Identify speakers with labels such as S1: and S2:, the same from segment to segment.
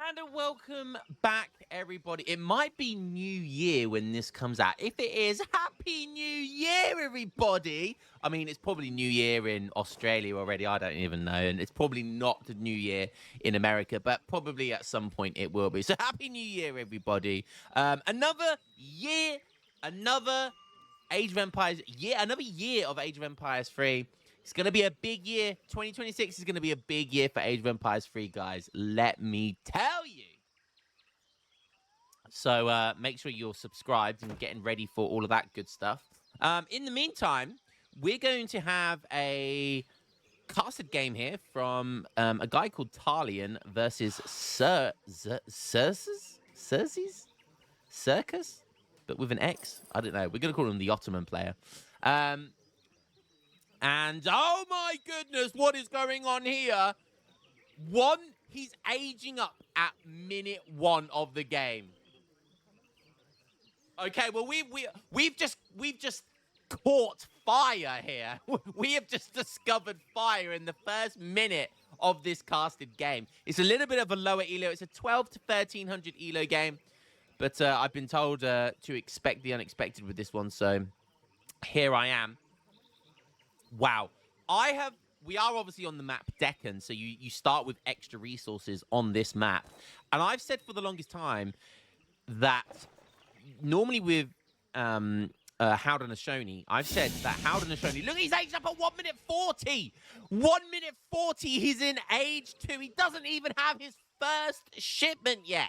S1: And welcome back, everybody. It might be New Year when this comes out. If it is, Happy New Year, everybody. I mean, it's probably New Year in Australia already. I don't even know. And it's probably not the New Year in America, but probably at some point it will be. So Happy New Year, everybody. Another year, another Age of Empires, another year of Age of Empires 3. It's going to be a big year. 2026 is going to be a big year for Age of Empires 3, guys. Let me tell you. So make sure you're subscribed and getting ready for all of that good stuff. In the meantime, we're going to have a casted game here from a guy called Talion versus Circus? But with an X? I don't know. We're going to call him the Ottoman player. And, oh my goodness, what is going on here? He's aging up at minute 1 of the game. Okay, well, we've just caught fire here. We have just discovered fire in the first minute of this casted game. It's a little bit of a lower elo. It's a 12 to 1300 elo game. But I've been told to expect the unexpected with this one, so here I am. Wow. We are obviously on the map Deccan, so you start with extra resources on this map. And I've said for the longest time that normally with Howden Ashoni, I've said that Howden Ashoni, look, he's aged up at 1 minute 40. 1 minute 40, he's in age 2. He doesn't even have his first shipment yet.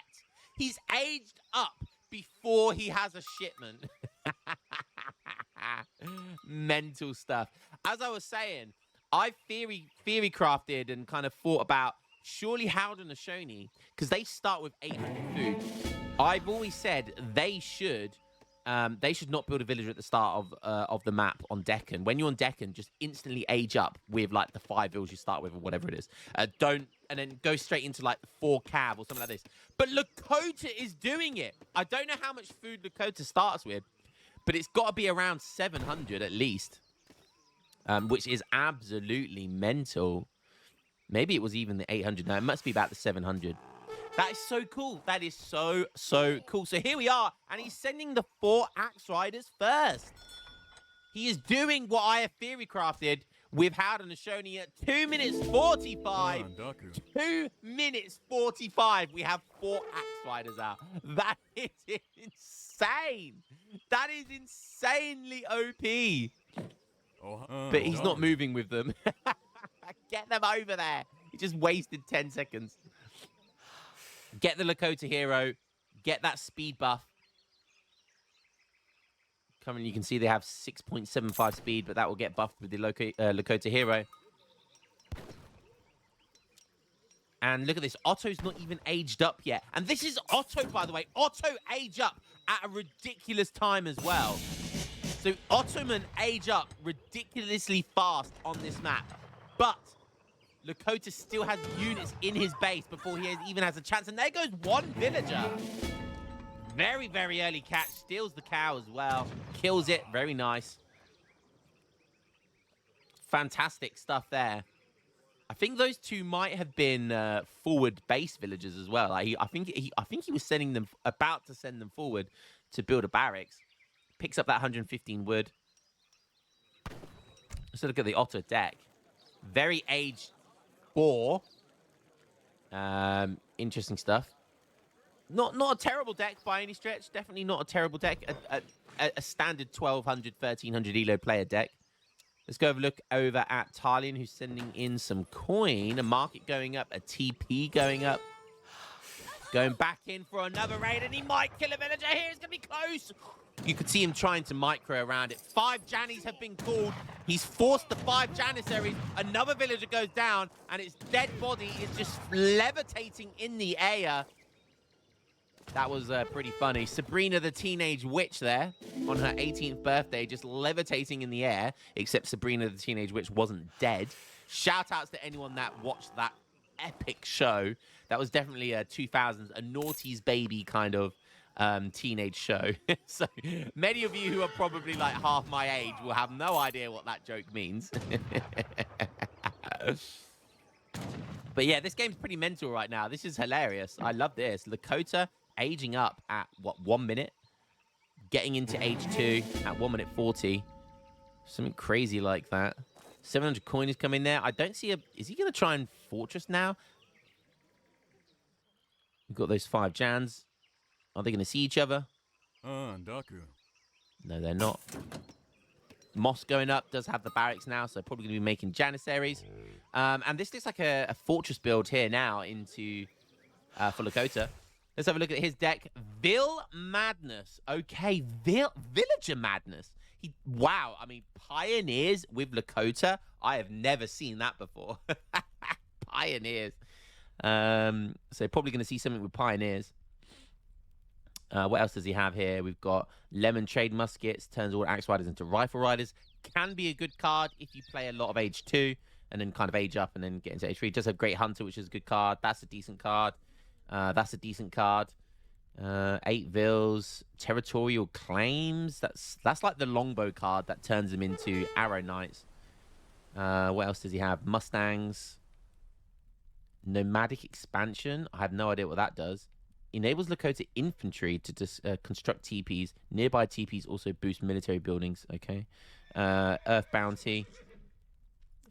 S1: He's aged up before he has a shipment. Mental stuff. As I was saying, I theory crafted and kind of thought about surely Howden Ashoni, because they start with 800 food. I've always said they should not build a villager at the start of the map on Deccan. When you're on Deccan, just instantly age up with like the 5 vills you start with or whatever it is. And then go straight into like the 4 cav or something like this. But Lakota is doing it. I don't know how much food Lakota starts with, but it's got to be around 700 at least, which is absolutely mental. Maybe it was even the 800. No, it must be about the 700. That is so cool. That is so cool. So here we are, and he's sending the 4 Axe Riders first. He is doing what I have theory crafted with Howden Ashoni at 2 minutes 45. 2 minutes 45. We have 4 Axe Riders out. That is insane. That is insanely OP. But he's not moving with them. Get them over there. He just wasted 10 seconds. Get the Lakota hero. Get that speed buff. Coming, you can see they have 6.75 speed, but that will get buffed with the Lakota hero. And look at this. Otto's not even aged up yet. And this is Otto, by the way. Otto age up at a ridiculous time as well. So Ottoman age up ridiculously fast on this map. But Lakota still has units in his base before he even has a chance. And there goes one villager. Very, very early catch. Steals the cow as well. Kills it. Very nice. Fantastic stuff there. I think those two might have been forward base villagers as well. I think he was sending them, about to send them forward to build a barracks. Picks up that 115 wood. Let's look at the Otto deck. Very age 4. Interesting stuff. Not a terrible deck by any stretch. Definitely not a terrible deck. A standard 1200, 1300 elo player deck. Let's go have a look over at Talion, who's sending in some coin. A market going up, a TP going up. Going back in for another raid, and he might kill a villager here. It's going to be close. You could see him trying to micro around it. 5 Jannies have been called. He's forced the 5 Janissaries. Another villager goes down, and its dead body is just levitating in the air. That was pretty funny. Sabrina the Teenage Witch there on her 18th birthday, just levitating in the air, except Sabrina the Teenage Witch wasn't dead. Shout outs to anyone that watched that epic show. That was definitely a 2000s, a naughty's baby kind of teenage show. So many of you who are probably like half my age will have no idea what that joke means. But yeah, this game's pretty mental right now. This is hilarious. I love this. Lakota aging up at, what, 1 minute? Getting into age 2 at 1 minute 40. Something crazy like that. 700 coin is coming there. I don't see a... Is he going to try and fortress now? We've got those 5 Jans. Are they going to see each other? No, they're not. Moss going up does have the barracks now, so probably going to be making Janissaries. And this looks like a fortress build here now into for Lakota. Let's have a look at his deck. Vil Madness. Okay, Villager Madness. Wow, I mean, Pioneers with Lakota. I have never seen that before. Pioneers. So probably going to see something with Pioneers. What else does he have here? We've got Lemon Trade Muskets. Turns all Axe Riders into Rifle Riders. Can be a good card if you play a lot of age 2 and then kind of age up and then get into age 3. Does have Great Hunter, which is a good card. That's a decent card. That's a decent card. 8 Vils. Territorial Claims. That's like the Longbow card that turns him into Arrow Knights. What else does he have? Mustangs. Nomadic Expansion. I have no idea what that does. Enables Lakota infantry to construct TPs. Nearby TPs also boost military buildings. Okay. Earth Bounty.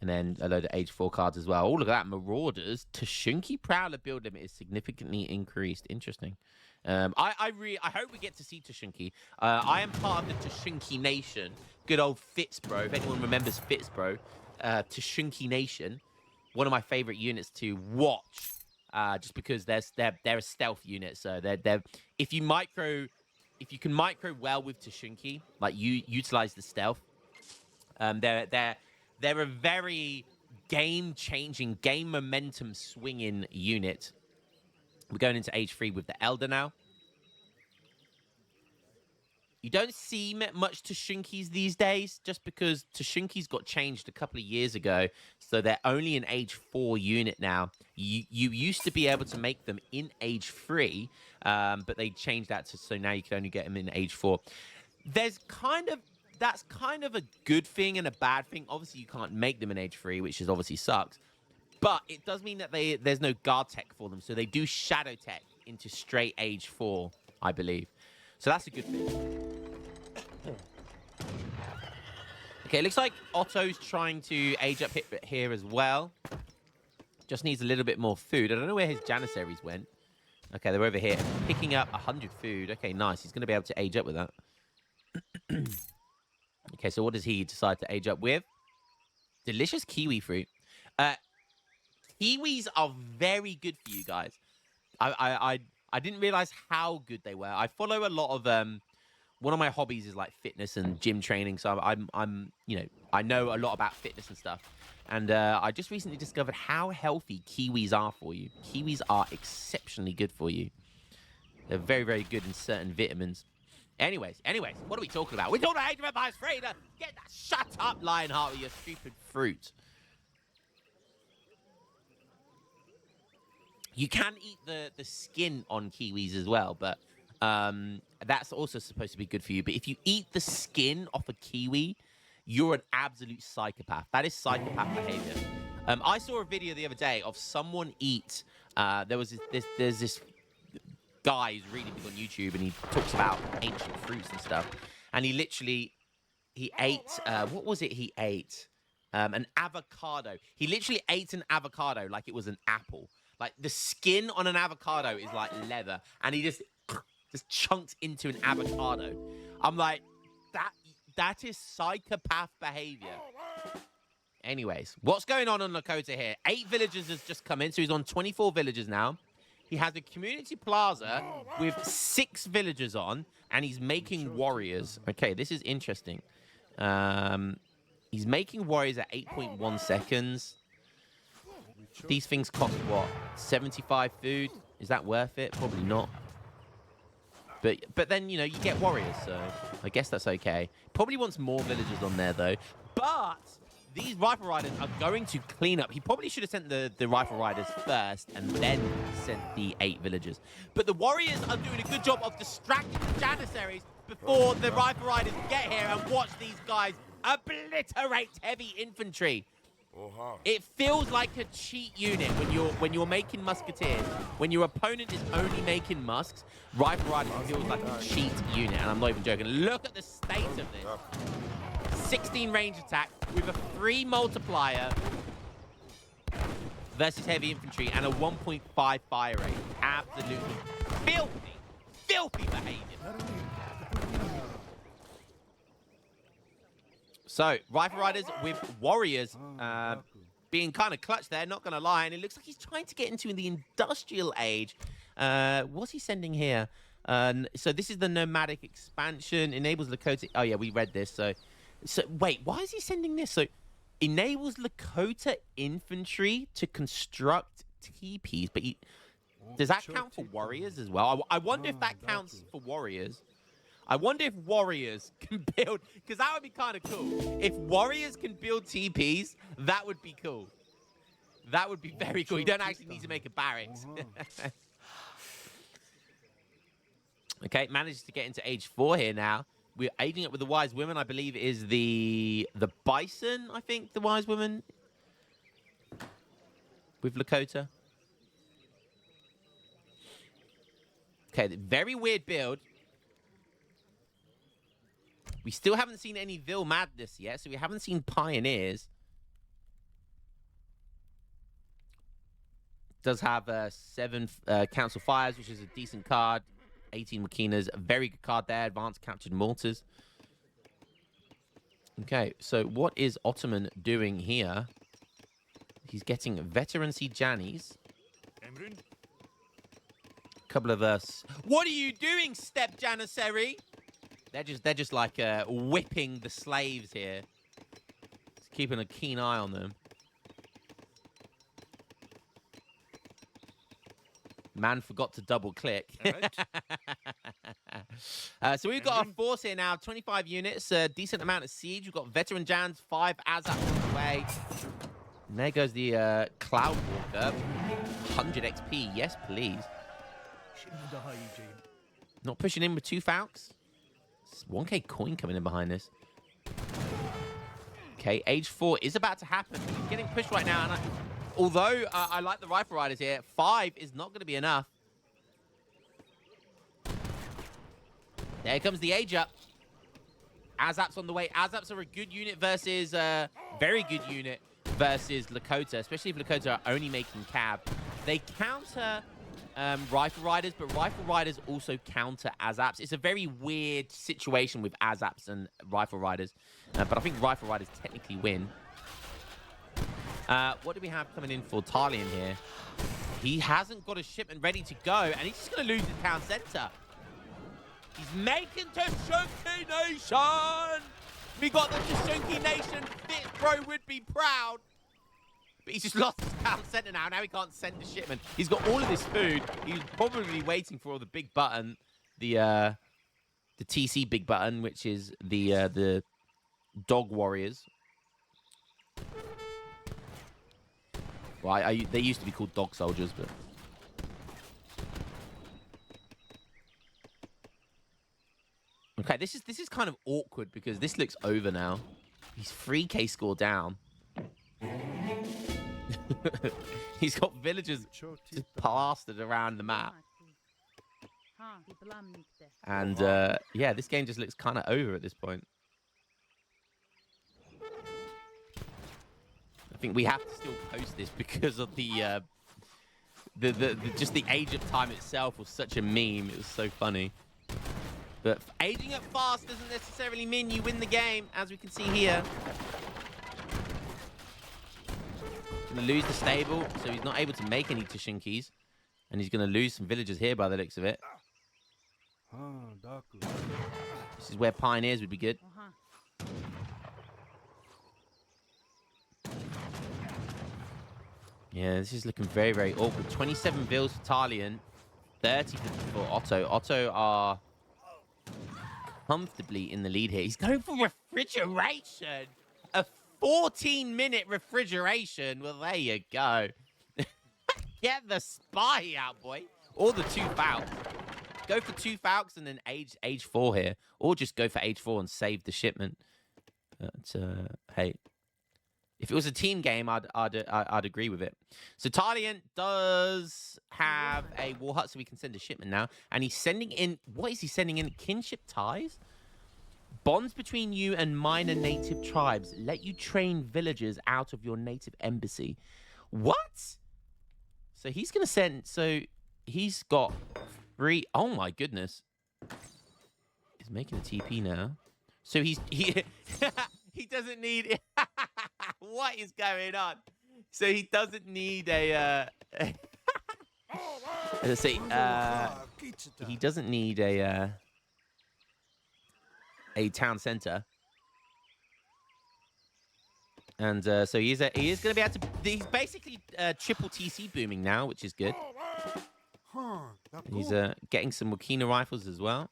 S1: And then a load of age 4 cards as well. Oh, look at that. Marauders. Tashunki Prowler build limit is significantly increased. Interesting. I hope we get to see Tashunki. I am part of the Tashunki Nation. Good old Fitzbro. If anyone remembers Fitzbro. Tashunki Nation. One of my favorite units to watch. Just because they're a stealth unit. So they're if you can micro well with Tashunki, like you utilize the stealth. They're a very game-changing, game momentum swinging unit. We're going into age 3 with the Elder now. You don't see much Tashunkis these days, just because Tashunkis got changed a couple of years ago, so they're only an age 4 unit now. You used to be able to make them in age 3, but they changed that so now you can only get them in age 4. That's kind of a good thing and a bad thing. Obviously, you can't make them in age 3, which is obviously sucks. But it does mean that there's no guard tech for them, so they do shadow tech into straight age 4, I believe. So that's a good thing. Okay, it looks like Otto's trying to age up here as well. Just needs a little bit more food. I don't know where his Janissaries went. Okay, they're over here. Picking up 100 food. Okay, nice. He's going to be able to age up with that. Okay, so what does he decide to age up with? Delicious kiwi fruit. Kiwis are very good for you guys. I didn't realize how good they were. I follow a lot of one of my hobbies is like fitness and gym training, so I'm I know a lot about fitness and stuff. And I just recently discovered how healthy kiwis are for you. Kiwis are exceptionally good for you. They're very, very good in certain vitamins. Anyways, what are we talking about? We're talking about Age of Empires 3. Get that, shut up, Lionheart, with your stupid fruit. You can eat the skin on kiwis as well, but that's also supposed to be good for you. But if you eat the skin off a kiwi, you're an absolute psychopath. That is psychopath behavior. I saw a video the other day of someone eat. There's this guy who's really big on YouTube, and he talks about ancient fruits and stuff. And he ate what was it? He ate an avocado. He literally ate an avocado like it was an apple. Like, the skin on an avocado is like leather, and he just chunked into an avocado. I'm like, that is psychopath behavior. Anyways, what's going on Lakota here? 8 villagers has just come in, so he's on 24 villagers now. He has a community plaza with 6 villagers on, and he's making warriors. Okay, this is interesting. He's making warriors at 8.1 seconds. These things cost what? 75 food? Is that worth it? Probably not. But then, you get warriors, so I guess that's okay. Probably wants more villagers on there, though. But these rifle riders are going to clean up. He probably should have sent the rifle riders first and then sent the 8 villagers. But the warriors are doing a good job of distracting the Janissaries before the rifle riders get here and watch these guys obliterate heavy infantry. It feels like a cheat unit when you're making musketeers. When your opponent is only making musks, Rifle Riders feels like a cheat unit, and I'm not even joking. Look at the state of this. 16 range attack with a 3 multiplier versus heavy infantry and a 1.5 fire rate. Absolutely filthy behavior. So, Rifle Riders with Warriors being kind of clutch there, not going to lie. And it looks like he's trying to get into the industrial age. What's he sending here? So this is the nomadic expansion. Enables Lakota. Oh, yeah, we read this. So wait, why is he sending this? So, enables Lakota infantry to construct TPs. But does that count for Warriors as well? I wonder if that counts for Warriors. I wonder if Warriors can build, because that would be kind of cool. If Warriors can build TPs, that would be cool. That would be very cool. You don't actually need to make a barracks. Okay, manages to get into age 4 here now. We're aiding it with the Wise Women. I believe is the Bison, I think, the Wise Women. With Lakota. Okay, very weird build. We still haven't seen any Vil Madness yet, so we haven't seen Pioneers. Does have 7 Council Fires, which is a decent card. 18 Machinas, a very good card there. Advanced Captured Mortars. Okay, so what is Ottoman doing here? He's getting Veteran Jannies. Couple of us. What are you doing, Step Janissary? They're just like whipping the slaves here. Just keeping a keen eye on them. Man forgot to double click. So we've got our force here now, 25 units, a decent amount of siege. We've got veteran Jans, 5 Azap on the way. And there goes the Cloud Walker. 100 XP, yes please. Not pushing in with 2 Falcons. 1k coin coming in behind this. Okay, age 4 is about to happen. He's getting pushed right now. And although I like the Rifle Riders here, 5 is not going to be enough. There comes the age up. Azap's on the way. Azaps are a good unit versus very good unit versus Lakota, especially if Lakota are only making cab. They counter Rifle Riders, but Rifle Riders also counter Azaps. It's a very weird situation with Azaps and Rifle Riders, but I think Rifle Riders technically win. What do we have coming in for Talion here? He hasn't got a shipment ready to go, and he's just going to lose the town center. He's making Tashunki Nation! We got the Tashunki Nation. Fitz Bro would be proud. But he's just lost his town center now. Now he can't send a shipment. He's got all of this food. He's probably waiting for the big button. The TC big button, which is the Dog Warriors. Well, they used to be called Dog Soldiers, but... Okay, this is kind of awkward because this looks over now. He's 3k score down. He's got villagers just plastered around the map. And, yeah, this game just looks kind of over at this point. I think we have to still post this because of the just the age of time itself was such a meme. It was so funny. But aging up fast doesn't necessarily mean you win the game, as we can see here. Going to lose the stable, so he's not able to make any Tashinkis. And he's going to lose some villagers here by the looks of it. This is where Pioneers would be good. Yeah, this is looking very, very awkward. 27 bills for Talion, 30 for Otto. Otto are comfortably in the lead here. He's going for refrigeration. A 14-minute refrigeration. Well, there you go. Get the spy out, boy. Or the 2 Falcons. Go for 2 Falcons and then age 4 here. Or just go for age 4 and save the shipment. But, hey. If it was a team game, I'd agree with it. So Talion does have a war hut, so we can send a shipment now, and he's sending in. What is he sending in? Kinship ties. Bonds between you and minor native tribes let you train villagers out of your native embassy. What? So he's gonna send. So he's got 3. Oh my goodness. He's making a TP now. So he he doesn't need. What is going on? So he doesn't need a. Let's see. He doesn't need a town center, and so he is going to be able to. He's basically triple TC booming now, which is good. He's getting some Wakina rifles as well.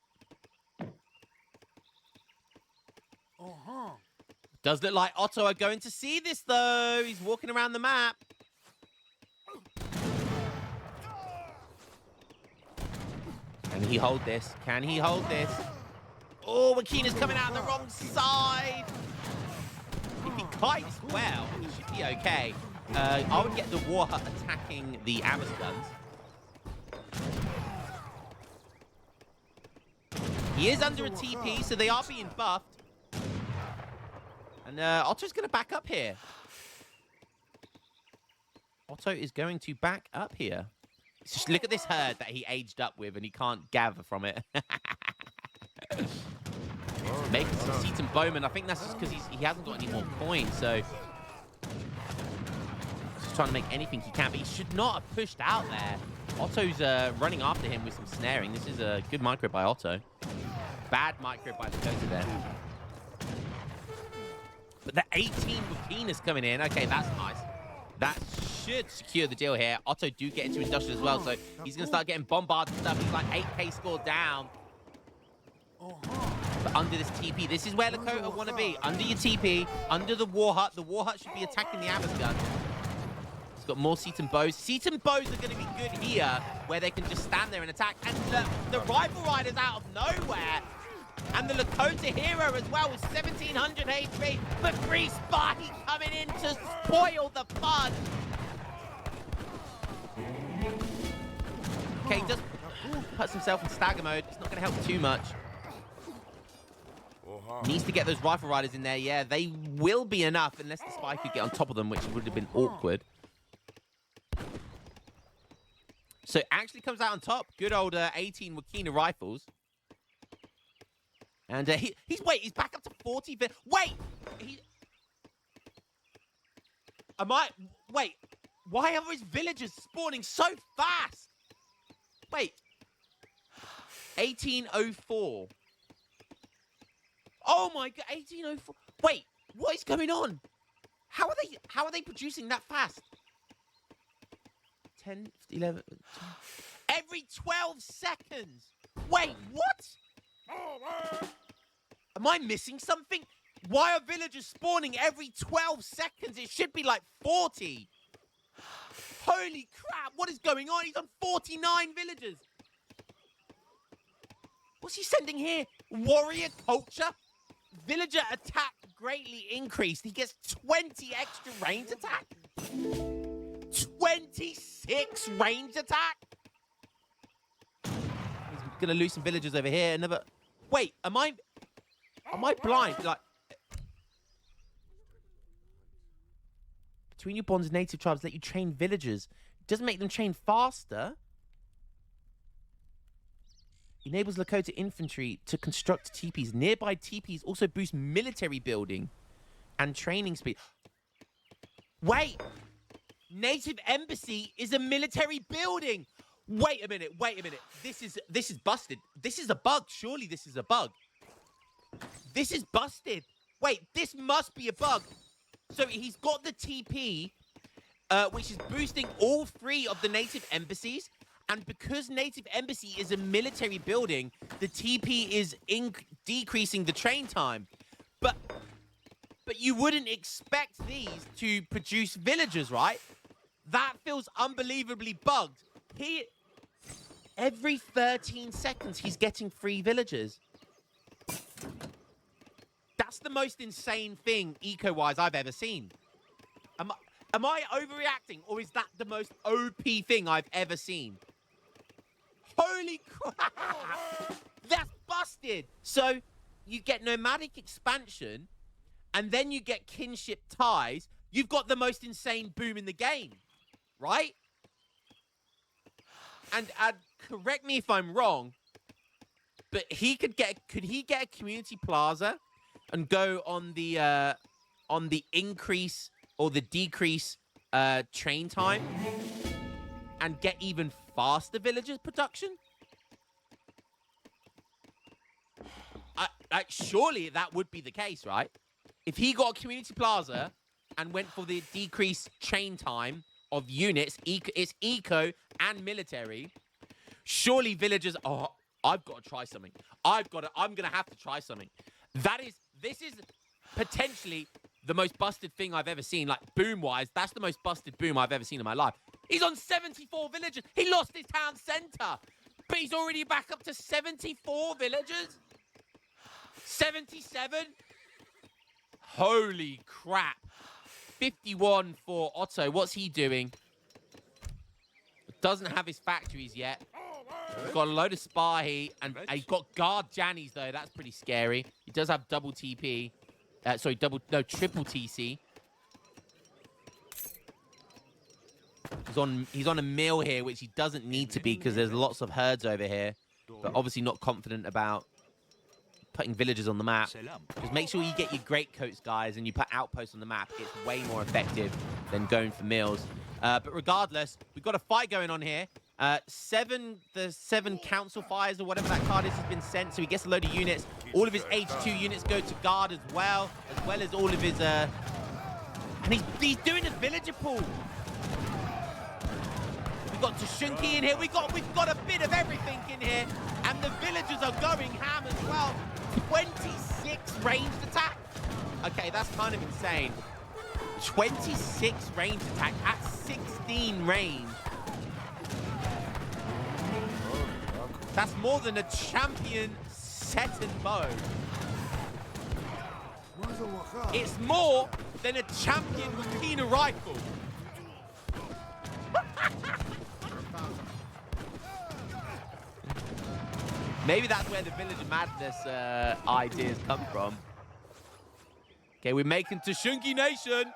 S1: Does look like Otto are going to see this, though. He's walking around the map. Can he hold this? Can he hold this? Oh, Wakina's coming out on the wrong side. If he kites well, he should be okay. I would get the war hut attacking the Abbas guns. He is under a TP, so they are being buffed. And Otto's going to back up here. Otto is going to back up here. Just look at this herd that he aged up with, and he can't gather from it. Making some Seaton Bowman. I think that's just because he hasn't got any more points, so... Just trying to make anything he can, but he should not have pushed out there. Otto's running after him with some snaring. This is a good micro by Otto. Bad micro by Lakota there. But the 18 Wakina's coming in. Okay, that's nice. That should secure the deal here. Otto do get into industrial as well, so he's going to start getting bombarded and stuff. He's like 8k score down. But under this TP, this is where Lakota want to be. Under your TP, under the war hut. The war hut should be attacking the Abbas gun. He's got more Seaton bows. Seaton bows are going to be good here, where they can just stand there and attack. And the rifle rider's out of nowhere. And the Lakota hero as well with 1700 HP. But Free Spy coming in to spoil the fun. Okay, he just puts himself in stagger mode. It's not going to help too much. Needs to get those rifle riders in there. Yeah, they will be enough unless the spy could get on top of them, which would have been awkward. So actually comes out on top. Good old 18 Wakina rifles. And he's back up to 40. Wait! Wait, why are his villagers spawning so fast? Wait. 1804. Oh my god, 1804. Wait, what is going on? How are they producing that fast? 10, 11, 12. Every 12 seconds. Wait, what? Am I missing something? Why are villagers spawning every 12 seconds? It should be like 40. Holy crap, what is going on? He's on 49 villagers. What's he sending here? Warrior culture? Villager attack greatly increased. He gets 20 extra range attack. 26 range attack. He's gonna lose some villagers over here. Another. Wait, am I blind? Like, between your bonds, native tribes let you train villagers. It doesn't make them train faster. Enables Lakota infantry to construct teepees. Nearby teepees also boost military building and training speed. Wait! Native embassy is a military building! Wait a minute. This is busted. This is a bug. Surely this is a bug. This is busted. Wait, this must be a bug. So he's got the TP, which is boosting all 3 of the native embassies. And because native embassy is a military building, the TP is decreasing the train time. But you wouldn't expect these to produce villagers, right? That feels unbelievably bugged. Every 13 seconds, he's getting 3 villagers. That's the most insane thing, eco-wise, I've ever seen. Am I overreacting, or is that the most OP thing I've ever seen? Holy crap! That's busted! So, you get nomadic expansion, and then you get kinship ties. You've got the most insane boom in the game, right? And correct me if I'm wrong, but could he get a community plaza and go on the increase or the decrease train time and get even faster villagers production? Surely that would be the case, right? If he got a community plaza and went for the decreased train time of units, it's eco and military, surely villagers, oh, I've got to try something. I'm going to have to try something. This is potentially the most busted thing I've ever seen. Like, boom-wise, that's the most busted boom I've ever seen in my life. He's on 74 villagers. He lost his town center, but he's already back up to 74 villagers? 77? Holy crap. 51 for Otto. What's he doing? Doesn't have his factories yet. He's got a load of Spahi, and he's got guard Jannies, though. That's pretty scary. He does have double TP. Triple TC. He's on a mill here, which he doesn't need to be because there's lots of herds over here. But obviously not confident about putting villagers on the map. Just make sure you get your great coats, guys, and you put outposts on the map. It's way more effective than going for mills. But regardless, we've got a fight going on here. The seven council fires or whatever that card is has been sent, so he gets a load of units. All of his H2 units go to guard as well as all of his and he's doing a villager pool. We've got Tashunki in here. We've got a bit of everything in here, and the villagers are going ham as well. 26 ranged attack. Okay, that's kind of insane. 26 ranged attack at 16 range. That's more than a champion set and bow. It's more than a champion Makina rifle. Maybe that's where the Village of Madness ideas come from. Okay, we're making Tashunki Nation.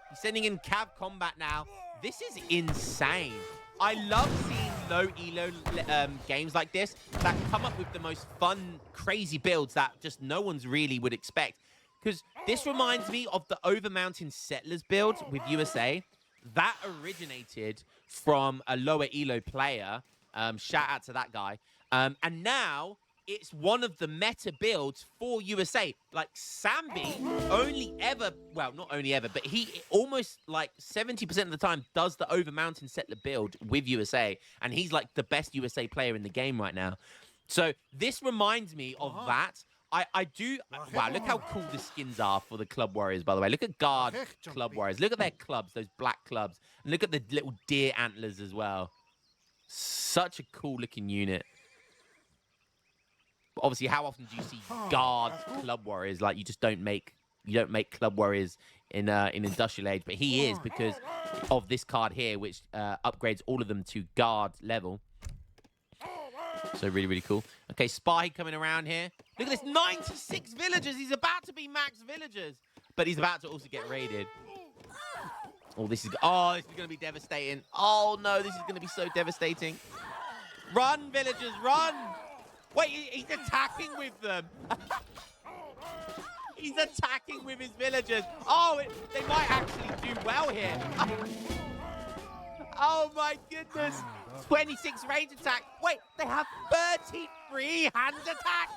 S1: He's sending in Cav Combat now. This is insane. I love seeing low elo games like this that come up with the most fun, crazy builds that just no one's really would expect. Because this reminds me of the Over Mountain Settlers build with USA. That originated from a lower elo player. Shout out to that guy. And now it's one of the meta builds for USA. Like Sambi not only ever, but he almost like 70% of the time does the Over Mountain Settler build with USA. And he's like the best USA player in the game right now. So this reminds me of that. Wow, look how cool the skins are for the Club Warriors, by the way. Look at Guard Club Warriors. Look at their clubs, those black clubs. And look at the little deer antlers as well. Such a cool looking unit. But obviously, how often do you see Guard Club Warriors? Like, you don't make Club Warriors in Industrial Age, but he is because of this card here, which upgrades all of them to Guard level. So really, really cool. Okay, Spy coming around here. Look at this, 96 villagers. He's about to be max villagers, but he's about to also get raided. Oh, this is going to be devastating. Oh, no, this is going to be so devastating. Run, villagers, run. Wait, he's attacking with them. He's attacking with his villagers. Oh, they might actually do well here. Oh, my goodness. 26 range attack. Wait, they have 33 hand attack.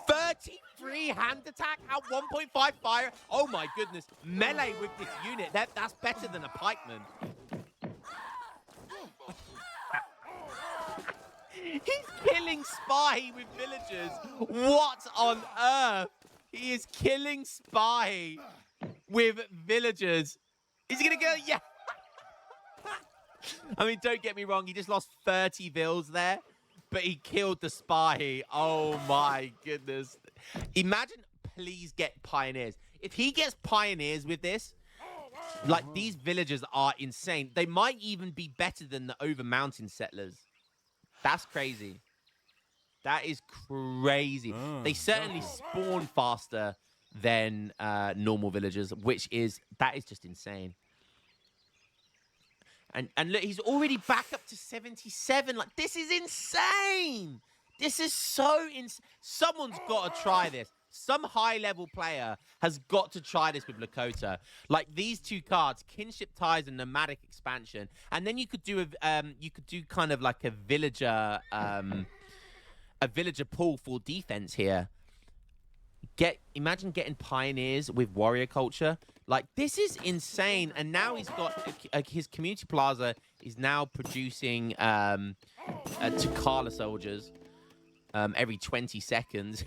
S1: 33 hand attack at 1.5 fire. Oh, my goodness. Melee with this unit. That's better than a pikeman. He's killing Spy with villagers. What on earth? He is killing Spy with villagers. Is he going to go? Yeah. I mean, don't get me wrong. He just lost 30 vills there, but he killed the Spy. Oh, my goodness. Imagine, please get Pioneers. If he gets Pioneers with this, Like, these villagers are insane. They might even be better than the over mountain settlers. That's crazy. That is crazy. They certainly spawn faster than normal villagers, that is just insane. And look, he's already back up to 77. Like, this is insane. This is so insane. Someone's got to try this. Some high-level player has got to try this with Lakota. Like, these two cards, Kinship Ties and Nomadic Expansion, and then you could do kind of like a villager pool for defense here. Imagine getting Pioneers with Warrior Culture. Like, this is insane. And now he's got his community plaza is now producing Takala soldiers every 20 seconds.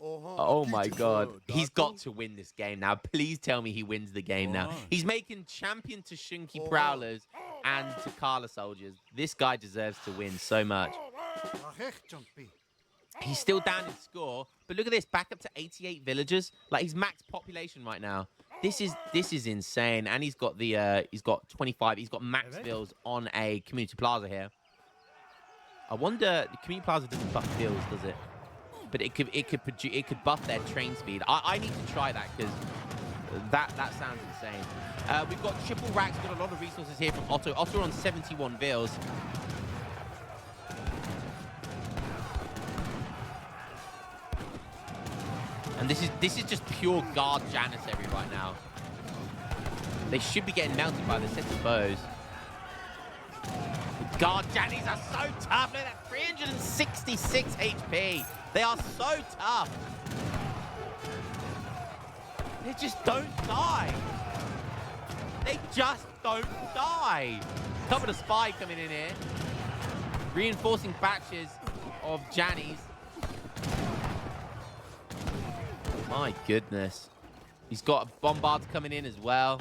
S1: Oh my god. He's got to win this game now. Please tell me he wins the game now. He's making champion Tashunki Prowlers and Takala soldiers. This guy deserves to win so much. He's still down in score, but look at this, back up to 88 villagers. Like, he's max population right now. This is insane. And he's got 25. He's got max bills on a community plaza here. I wonder, the community plaza doesn't buff bills, does it? But it could buff their train speed. I need to try that because that sounds insane. We've got triple racks, got a lot of resources here from Otto. Otto on 71 bills. And this is just pure guard Janissary right now. They should be getting melted by the set of bows. Guard Jannies are so tough. Look at that, 366 HP. They are so tough. They just don't die. They just don't die. Couple of spy coming in here. Reinforcing batches of Jannies. My goodness. He's got bombards coming in as well.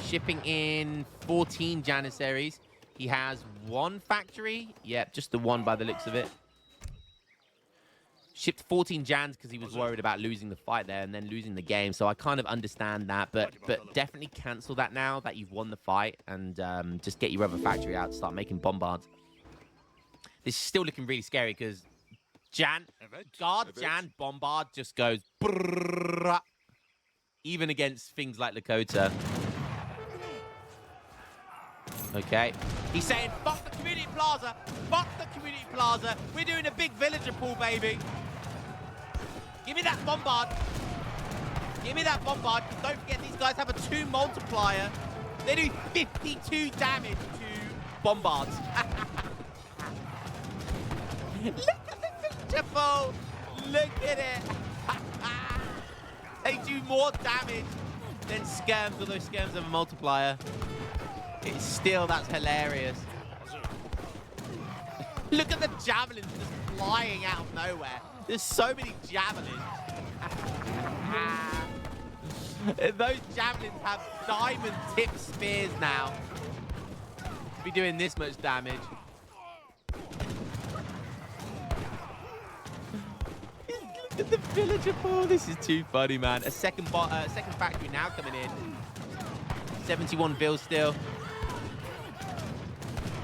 S1: Shipping in 14 Janissaries. He has one factory. Yep, just the one by the looks of it. Shipped 14 Jans because he was worried about losing the fight there and then losing the game. So I kind of understand that. But definitely cancel that now that you've won the fight. And just get your other factory out. Start making bombards. This is still looking really scary because Guard Jan Bombard just goes brrrr, even against things like Lakota. Okay. He's saying, fuck the community plaza. Fuck the community plaza. We're doing a big villager pool, baby. Give me that bombard. Give me that bombard. Don't forget, these guys have a 2 multiplier. They do 52 damage to bombards. Look at the villager pool. Look at it. They do more damage than skirms, although skirms have a multiplier. It's still, that's hilarious. Look at the javelins just flying out of nowhere. There's so many javelins. Those javelins have diamond tip spears now. To be doing this much damage. Look at the villager pool. This is too funny, man. A second factory now coming in. 71 bills still.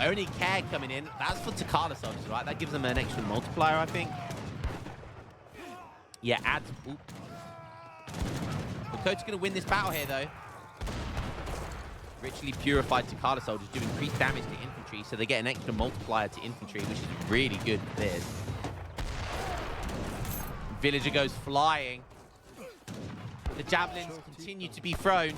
S1: Only care coming in. That's for Takala soldiers, right? That gives them an extra multiplier, I think. Yeah, adds. Oop. Lakota's going to win this battle here, though. Richly purified Takala soldiers do increased damage to infantry, so they get an extra multiplier to infantry, which is really good for this. Villager goes flying. The javelins continue to be thrown.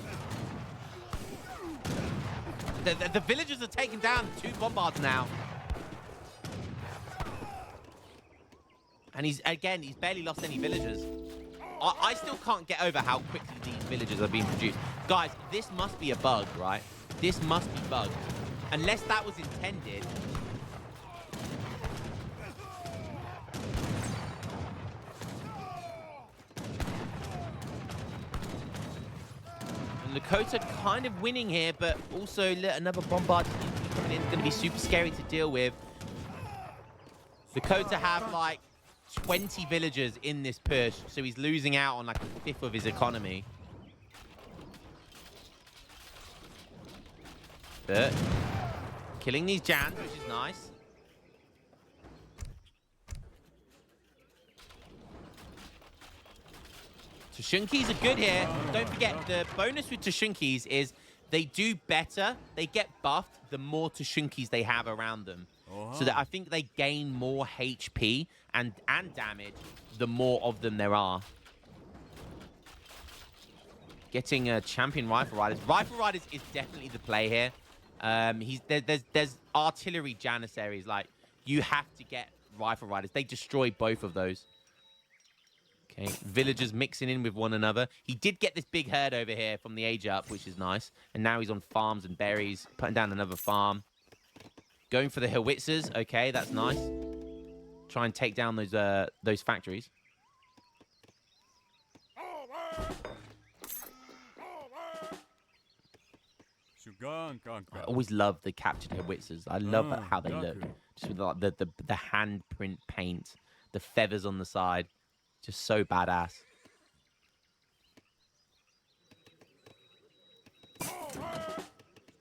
S1: The villagers are taking down 2 bombards now. And he's barely lost any villagers. I still can't get over how quickly these villagers are being produced. Guys, this must be a bug, right? This must be bugged. Unless that was intended. Lakota kind of winning here, but also another bombard coming in is going to be super scary to deal with. Lakota have like 20 villagers in this push, so he's losing out on like a fifth of his economy. But killing these Jans, which is nice. Tushunkis are good here. Don't forget, the bonus with Tushunkis is they do better. They get buffed the more Tushunkis they have around them. So that I think they gain more HP and damage the more of them there are. Getting champion rifle riders. Rifle riders is definitely the play here. There's artillery janissaries. Like, you have to get rifle riders. They destroy both of those. Okay, villagers mixing in with one another. He did get this big herd over here from the age up, which is nice. And now he's on farms and berries, putting down another farm. Going for the howitzers. Okay, that's nice. Try and take down those factories. I always love the captured howitzers. I love how they look. Just with like the handprint paint, the feathers on the side. Just so badass.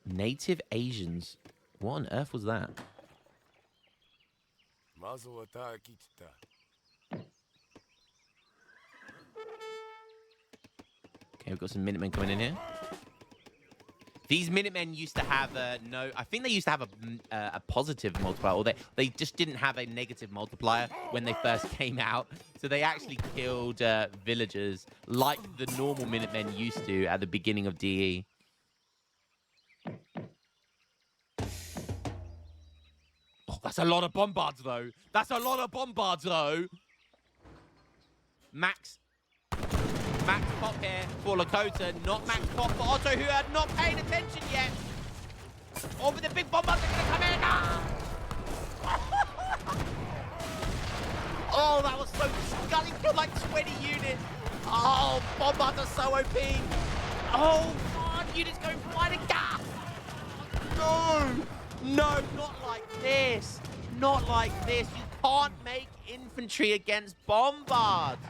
S1: Native Asians. What on earth was that? Okay, we've got some Minutemen coming in here. These Minutemen used to have no... I think they used to have a positive multiplier, or they just didn't have a negative multiplier when they first came out. So they actually killed villagers like the normal Minutemen used to at the beginning of DE. Oh, that's a lot of bombards, though. That's a lot of bombards, though. Max pop here for Lakota, not max pop for Otto, who had not paid attention yet. Oh, but the big bombards are going to come in. Ah! Oh, that was so disgusting. Killed like 20 units. Oh, bombards are so OP. Oh, God, units going flying again. No, not like this. Not like this. You can't make infantry against bombards.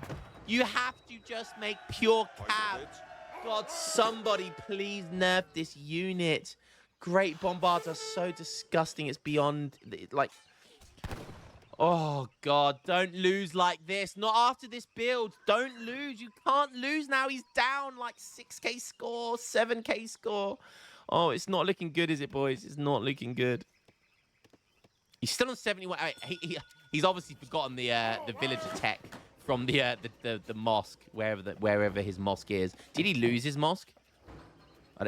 S1: You have to just make pure cav. God, somebody please nerf this unit. Great bombards are so disgusting. It's beyond, like... Oh, God, don't lose like this. Not after this build. Don't lose. You can't lose now. He's down like 6k score, 7k score. Oh, it's not looking good, is it, boys? It's not looking good. He's still on 71. He's obviously forgotten the villager tech from the mosque, wherever his mosque is. Did he lose his mosque?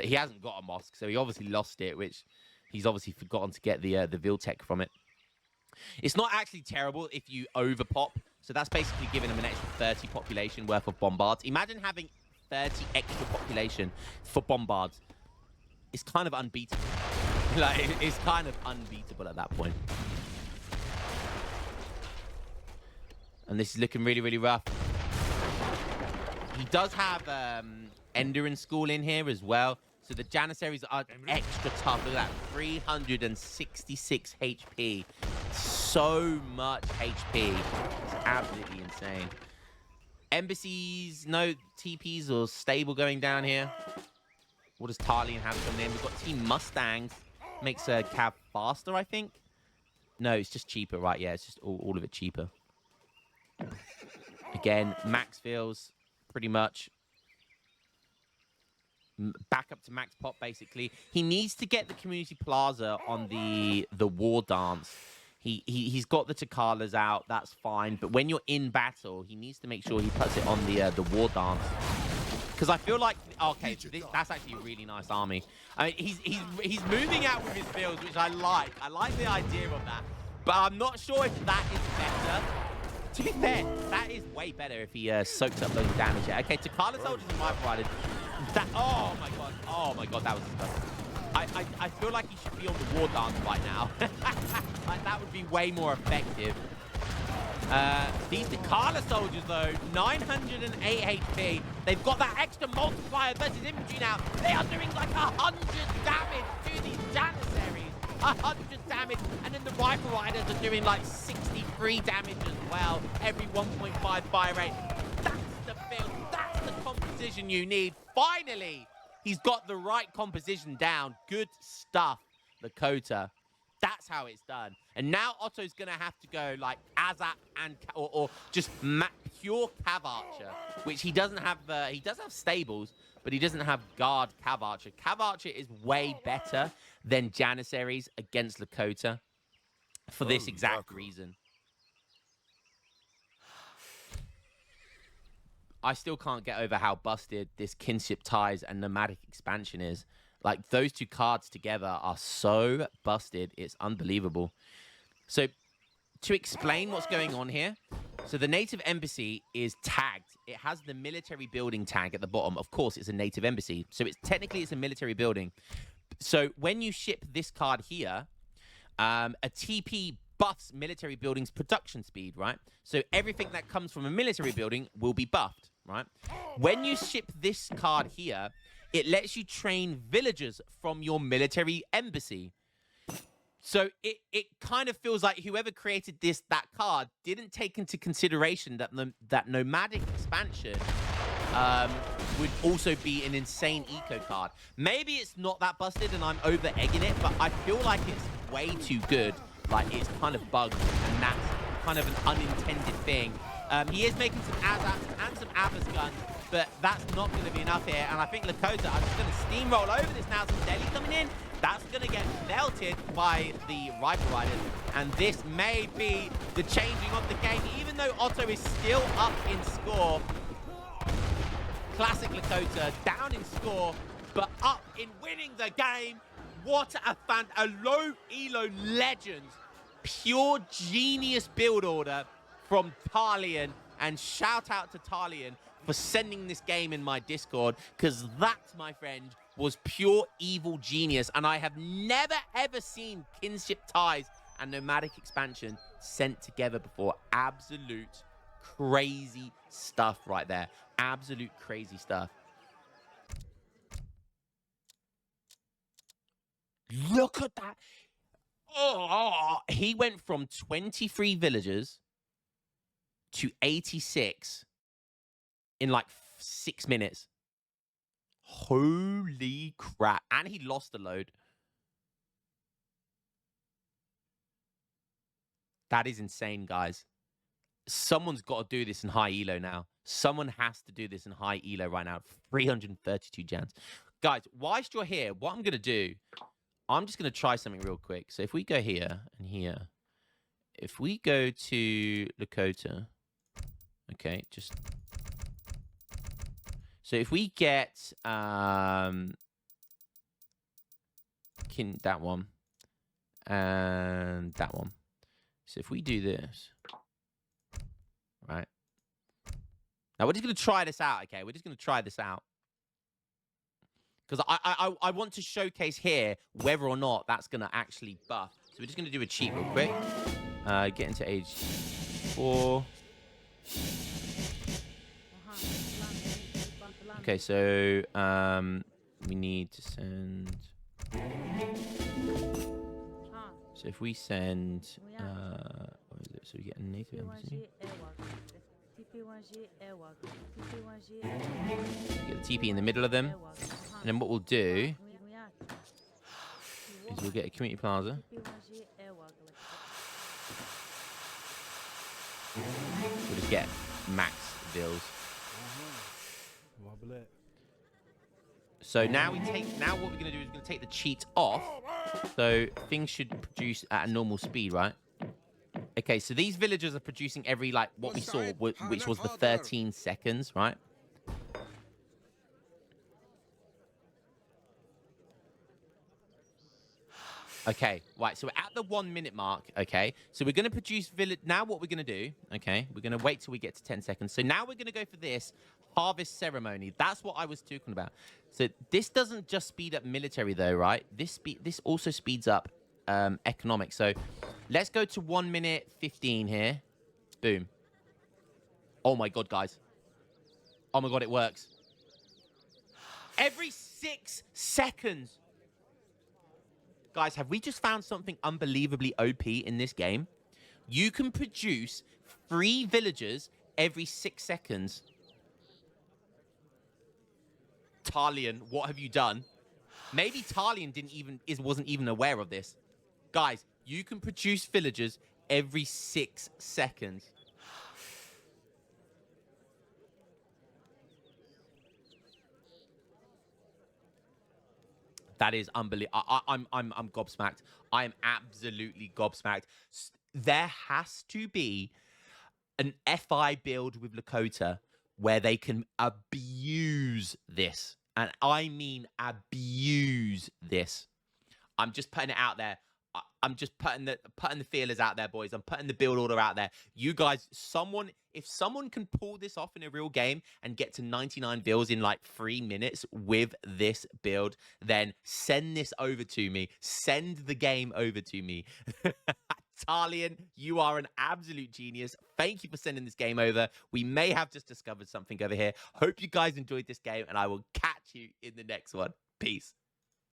S1: He hasn't got a mosque, so he obviously lost it, which he's obviously forgotten to get the Viltech from it. It's not actually terrible if you overpop. So that's basically giving him an extra 30 population worth of bombards. Imagine having 30 extra population for bombards. It's kind of unbeatable. Like, it's kind of unbeatable at that point. And this is looking really, really rough. He does have Enderan School in here as well. So the Janissaries are extra tough. Look at that. 366 HP. So much HP. It's absolutely insane. Embassies, no TPs or stable going down here. What does Tarlian have coming in? We've got Team Mustangs. Makes a cav faster, I think. No, it's just cheaper, right? Yeah, it's just all of it cheaper. Again, max feels pretty much back up to max pop, basically. He needs to get the community plaza on the war dance. He's got the Takalas out, that's fine. But when you're in battle, he needs to make sure he puts it on the war dance. Because I feel like, okay, that's actually a really nice army. I mean, he's moving out with his builds, which I like. I like the idea of that. But I'm not sure if that is better. To be fair, that is way better if he soaks up those damage. Okay, Takala soldiers and rifle riders. Oh my god, that was disgusting. I feel like he should be on the war dance right now. Like, that would be way more effective. These Takala soldiers, though, 908 HP. They've got that extra multiplier versus infantry now. They are doing like 100 damage to these Janissaries. 100 damage. And then the rifle riders are doing like 65 3 damage as well. Every 1.5 fire rate. That's the build. That's the composition you need. Finally, he's got the right composition down. Good stuff, Lakota. That's how it's done. And now Otto's going to have to go like Azat and or just pure Cav Archer, which he doesn't have. He does have stables, but he doesn't have guard Cav Archer. Cav Archer is way better than Janissaries against Lakota for this exact reason. I still can't get over how busted this Kinship Ties and Nomadic Expansion is. Like, those two cards together are so busted. It's unbelievable. So, to explain what's going on here, so the native embassy is tagged. It has the military building tag at the bottom. Of course, it's a native embassy. So, technically, it's a military building. So, when you ship this card here, a TP buffs military building's production speed, right? So, everything that comes from a military building will be buffed, right? When you ship this card here, it lets you train villagers from your military embassy. So it kind of feels like whoever created that card didn't take into consideration that nomadic expansion would also be an insane eco card. Maybe it's not that busted and I'm over egging it, but I feel like it's way too good. Like, it's kind of bugged, and that's kind of an unintended thing. He is making some Azats and some Abbas guns, but that's not going to be enough here. And I think Lakota are just going to steamroll over this now. Some Delhi coming in. That's going to get melted by the Rifle Riders. And this may be the changing of the game, even though Otto is still up in score. Classic Lakota, down in score, but up in winning the game. What a low elo legend. Pure genius build order from Talion. And shout out to Talion for sending this game in my Discord, because that, my friend, was pure evil genius. And I have never, ever seen Kinship Ties and Nomadic Expansion sent together before. Absolute crazy stuff right there. Absolute crazy stuff. Look at that. Oh, he went from 23 villagers to 86 in like 6 minutes. Holy crap. And he lost a load. That is insane, guys. Someone's got to do this in high elo now. Someone has to do this in high elo right now. 332 gens. Guys, whilst you're here, what I'm going to do, I'm just going to try something real quick. So if we go here and here, if we go to Lakota, okay, just... So if we get that one and that one. So if we do this, right? Now we're just going to try this out, okay? We're just going to try this out. Because I want to showcase here whether or not that's going to actually buff. So we're just going to do a cheat real quick. Get into age 4. Okay, so we need to send... So if we send... what is it? So we get a native embassy. Get the TP in the middle of them. And then what we'll do is we'll get a community plaza. We'll just get max vills. So now what we're going to do is we're going to take the cheat off. So things should produce at a normal speed, right? Okay, so these villagers are producing every, like, what we saw, which was the 13 seconds, right? Okay, right, so we're at the 1 minute mark, okay? So we're going to produce village. Now what we're going to do, okay, we're going to wait till we get to 10 seconds. So now we're going to go for this harvest ceremony. That's what I was talking about. So this doesn't just speed up military, though, right? This also speeds up economic. So let's go to 1 minute 15 here. Boom. Oh, my God, guys. Oh, my God, it works. Every 6 seconds. Guys, have we just found something unbelievably OP in this game? You can produce 3 villagers every 6 seconds. Talion, what have you done? Maybe Talion wasn't even aware of this. Guys, you can produce villagers every 6 seconds. That is unbelievable. I'm gobsmacked. I am absolutely gobsmacked. There has to be an FI build with Lakota where they can abuse this. And I mean abuse this. I'm just putting it out there. I'm just putting the feelers out there, boys. I'm putting the build order out there. You guys, if someone can pull this off in a real game and get to 99 bills in like 3 minutes with this build, then send this over to me. Send the game over to me. Talion, you are an absolute genius. Thank you for sending this game over. We may have just discovered something over here. Hope you guys enjoyed this game, and I will catch you in the next one. Peace.